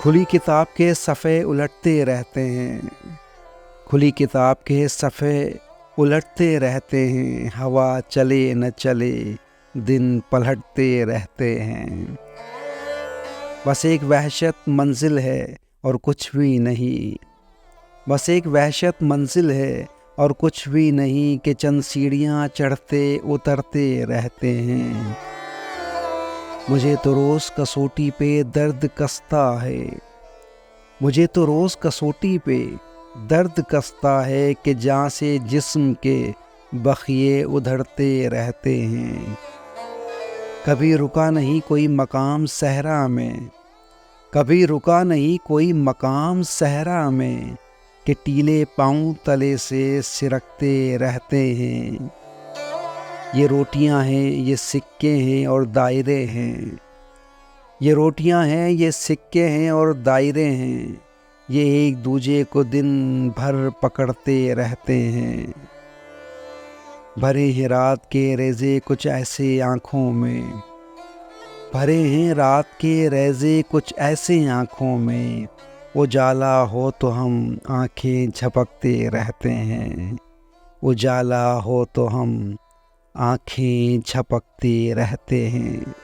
खुली किताब के सफ़े उलटते रहते हैं, खुली किताब के सफ़े उलटते रहते हैं। हवा चले न चले दिन पलटते रहते हैं। बस एक वहशत मंजिल है और कुछ भी नहीं, बस एक वहशत मंजिल है और कुछ भी नहीं कि चंद सीढ़ियाँ चढ़ते उतरते रहते हैं। मुझे तो रोज़ कसौटी पे दर्द कसता है, मुझे तो रोज़ कसौटी पे दर्द कसता है कि जहाँ से जिस्म के बखिए उधड़ते रहते हैं। कभी रुका नहीं कोई मकाम सहरा में, कभी रुका नहीं कोई मकाम सहरा में कि टीले पाँव तले से सिरकते रहते हैं। ये रोटियां हैं, ये सिक्के हैं और दायरे हैं, ये रोटियां हैं, ये सिक्के हैं और दायरे हैं। ये एक दूजे को दिन भर पकड़ते रहते हैं। भरे हैं रात के रेज़े कुछ ऐसे आँखों में, भरे हैं रात के रेज़े कुछ ऐसे आँखों में। उजाला हो तो हम आँखें झपकते रहते हैं, उजाला हो तो हम आँखें झपकते रहते हैं।